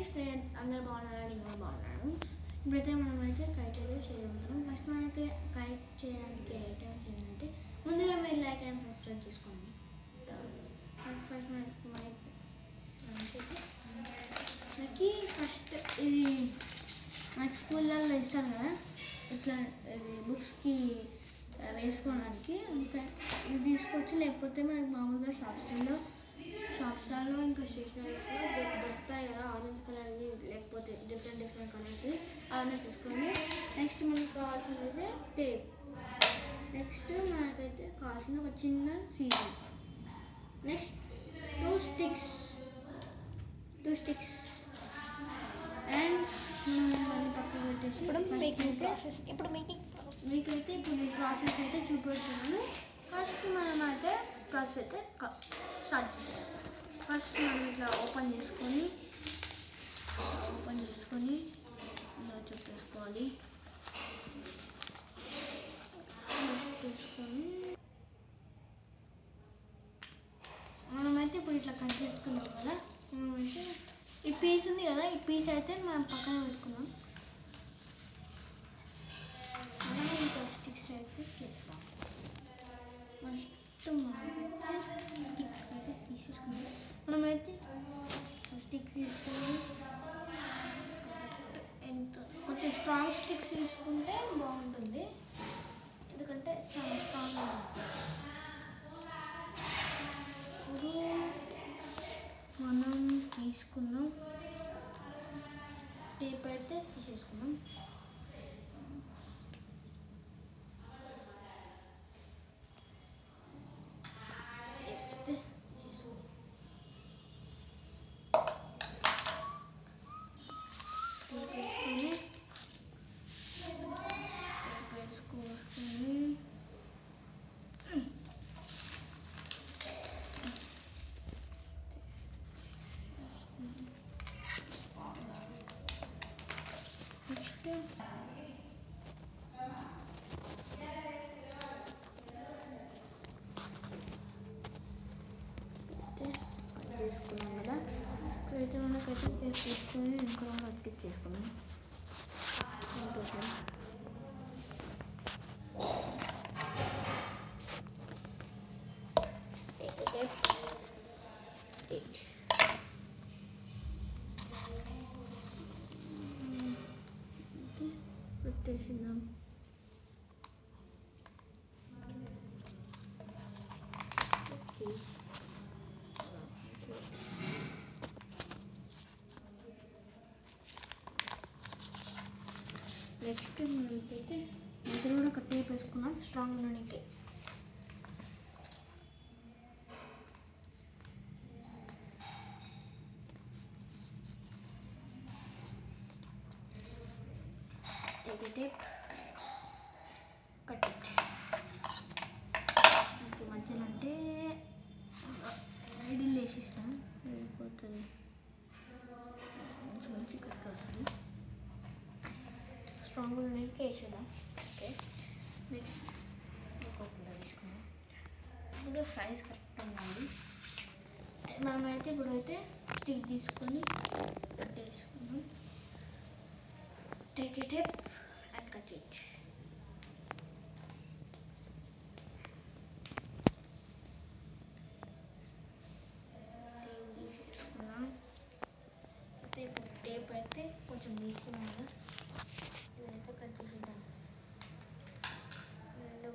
Guys, అందరు బాగున్నారా? నేను కూడా బాగున్నాను. ఇప్పుడైతే మనమైతే కైట్ అయితే చేయగలుగుతాం. ఫస్ట్ మనకి కైట్ చేయడానికి ఐటమ్స్ ఏంటంటే, ముందుగా మీరు లైక్ అండ్ సబ్స్క్రైబ్ చేసుకోండి. ఫస్ట్ మనకి ఫస్ట్ ఇది మనకి స్కూళ్ళల్లో ఇస్తారు కదా, ఇట్లా ఇది బుక్స్కి వేసుకోవడానికి. ఇంకా ఇది తీసుకోవచ్చు, లేకపోతే మనకి మామూలుగా షాప్స్లలో ఇంకా స్టేషనరీస్లో దొరుకుతాయి కదా, ఆరెంజ్ కలర్వి లేకపోతే డిఫరెంట్ కలర్స్, అవన్నీ తీసుకోండి. నెక్స్ట్ మనకు కావాల్సింది టేప్. నెక్స్ట్ మనకైతే కావాల్సిన ఒక చిన్న scissor. Next two sticks and మళ్ళీ పక్కన పెట్టేసి మీకైతే ఇప్పుడు ప్రాసెస్ అయితే చూపెడుతున్నాను. ఫస్ట్ మనం అయితే ప్రాసెస్ అయితే స్టార్ట్ చేద్దాం. ఫస్ట్ మనం ఇట్లా ఓపెన్ చేసుకొని ఇలా చుట్టేసుకోవాలి. మనమైతే ఇప్పుడు ఇట్లా కట్ చేసుకున్నాం కదా, మనమైతే ఈ పీస్ ఉంది కదా, ఈ పీస్ అయితే మనం పక్కన పెట్టుకున్నాం. అలాగే ఇంకా స్టిక్స్ అయితే చేస్తాం. ఫస్ట్ స్టిక్స్ అయితే తీసేసుకున్నాం. మనమైతే స్టిక్స్ తీసుకొని కొంచెం స్ట్రాంగ్ స్టిక్స్ తీసుకుంటే బాగుంటుంది, ఎందుకంటే చాలా స్ట్రాంగ్గా ఉంటుంది. ఇప్పుడు మనం తీసుకున్నాం టేప్ అయితే తీసేసుకున్నాం. చేసుకున్నాం కదా, ఇప్పుడైతే మనకైతే టేప్ తీసుకొని ఇంకా అతికించేసుకున్నాం. పెట్టేసినాం. నెక్స్ట్ మనకైతే మధ్యలో కూడా ఒక టేప్ వేసుకున్నాం స్ట్రాంగ్ ఉండడానికి. టేప్ కట్ ఇంక మధ్యలో అంటే మిడిల్ వేసేస్తాం, వెళ్ళిపోతుంది, మంచి కట్ వస్తుంది. స్ట్రాంగ్ ఉండడానికి వేసేద్దాం. ఓకే, నెక్స్ట్ ఇంకొకటి తీసుకున్నాం. ఇప్పుడు సైజ్ కరెక్ట్ ఉండాలి. మనమైతే ఇప్పుడైతే స్టిక్ తీసుకొని కట్టేసుకున్నాం. Take a tape and cut it. Tape తీసేసుకున్నాం. అయితే ఇప్పుడు టేప్ అయితే కొంచెం తీసుకున్నాం కదా, ఇదైతే కట్ చేసేద్దాం.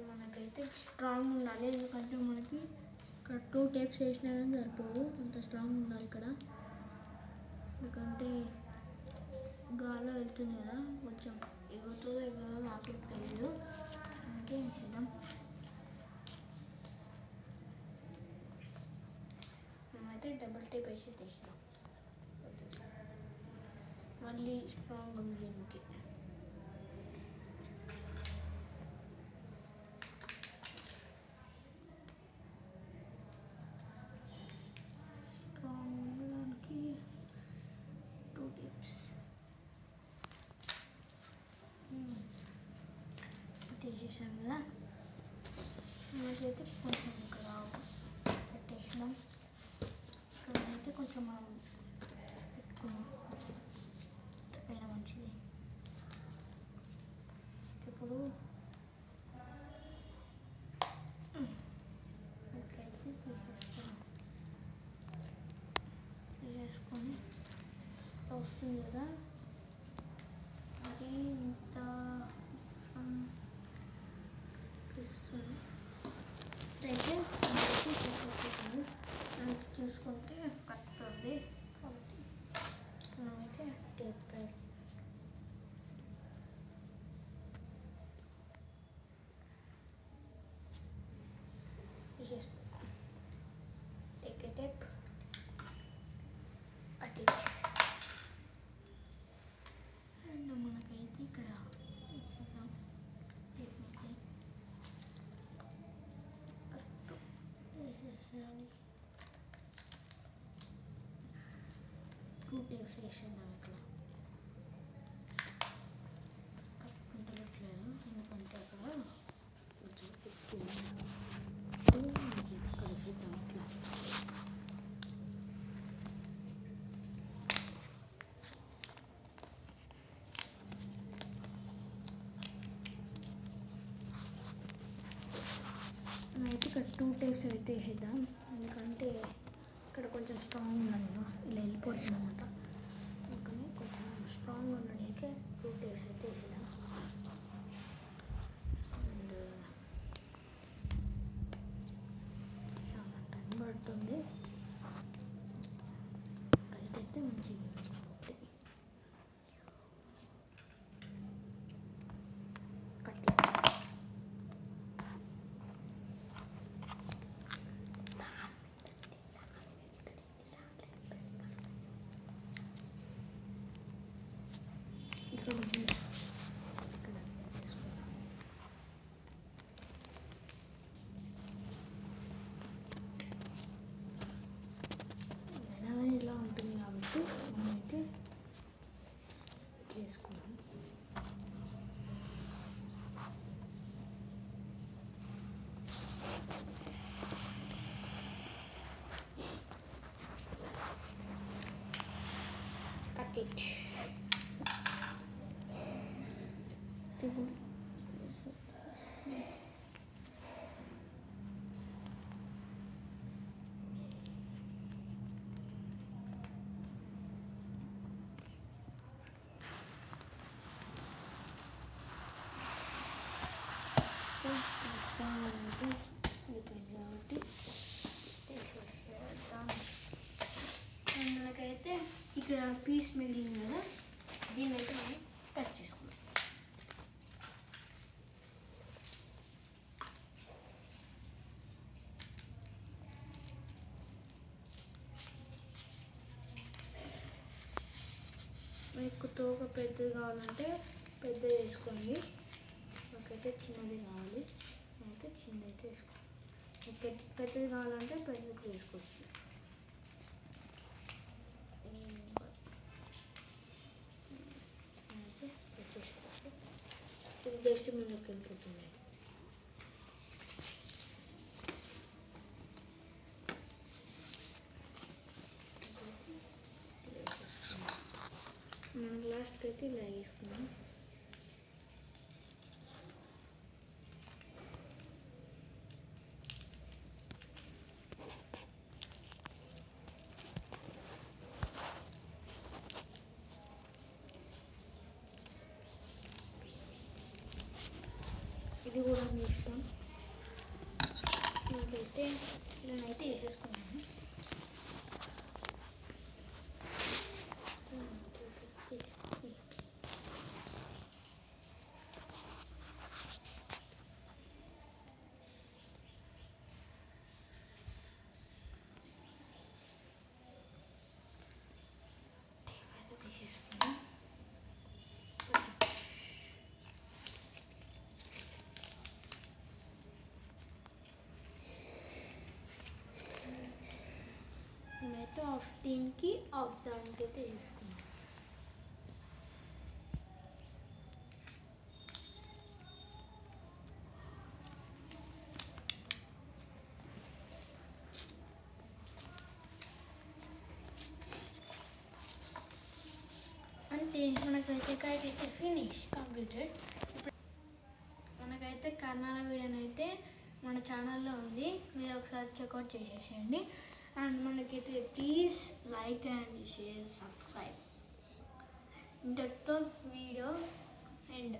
మనకైతే స్ట్రాంగ్ ఉండాలి, ఎందుకంటే మనకి ఇక్కడ 2 టేప్స్ వేసినా కానీ సరిపోవు, అంత స్ట్రాంగ్ ఉండాలి ఇక్కడ. ఎందుకంటే గాల్లో వెళ్తుంది కదా, కొంచెం ఎగురుతుందో నాకు తెలియదు, అందుకే వేసేద్దాం. మేమైతే డబుల్ టేప్ వేసి తీసినాం, మళ్ళీ స్ట్రాంగ్ ఉంది దీనికి. తీసేసాం కదా, మనకైతే కొంచెం ఇక్కడ పెట్టేసినాం. ఇక్కడైతే కొంచెం మనం పెట్టుకున్నాం. వస్తుంది కదా, అది ఇంత అయితే మనకి చూసుకుంటే కట్టుతుంది. కాబట్టి మనమైతే టేప్ తీసేసుకుంటాం. టేప్ అట్టి అండ్ మనకైతే ఇక్కడ వేసేసేయాలి. 2 టేప్స్ వేసేద్దాం. ఇక్కడ కరెక్ట్ ఉండట్లేదు, ఎందుకంటే అక్కడ కొంచెం ఇక్కడ వేద్దాం. ఇట్లా అయితే ఇక్కడ 2 టేప్స్ అయితే వేసేద్దాం, ఎందుకంటే ఇక్కడ కొంచెం స్ట్రాంగ్ ఉండాలి, ఇలా వెళ్ళిపోతుంది అన్నమాట. అందుకని కొంచెం స్ట్రాంగ్ ఉండడానికి 2 టేప్స్ అయితే వేసేద్దాం. అండ్ చాలా టైం పడుతుంది, అయితే మంచిగా ఇలా ఉంటుంది. కాబట్టి మనమైతే చేసుకున్నాం. Cut it. కాబట్టి మనకైతే ఇక్కడ పీస్ మిగిలింది కదా, దీన్ని అయితే మనం కట్ చేసుకుంటాం. మీకు తోక పెద్దది కావాలంటే పెద్దది వేసుకోండి, నాకైతే చిన్నది కావాలి, అయితే చిన్నది అయితే వేసుకోండి. పెద్దది కావాలంటే పెద్దది వేసుకోవచ్చు. ఇది జస్ట్ ముందుకు వెళ్ళిపోతుంది. మనం లాస్ట్కి అయితే ఇలా వేసుకున్నాం. ఇది కూడా ఇష్టం, నాకైతే ఇలానైతే వేసేసుకున్నాను. మేమైతే ఆఫ్ దీనికి ఆఫ్ దానికి అయితే చేసుకున్నాం. అంతే, మనకైతే కైట్ అయితే ఫినిష్ కంప్లీటెడ్. మనకైతే కర్ణాల వీడియోని అయితే మన ఛానల్లో ఉంది, మీరు ఒకసారి చెక్అవుట్ చేసేసేయండి. అండ్ మనకైతే please like and share, subscribe. ఇంతటితో వీడియో ఎండ్.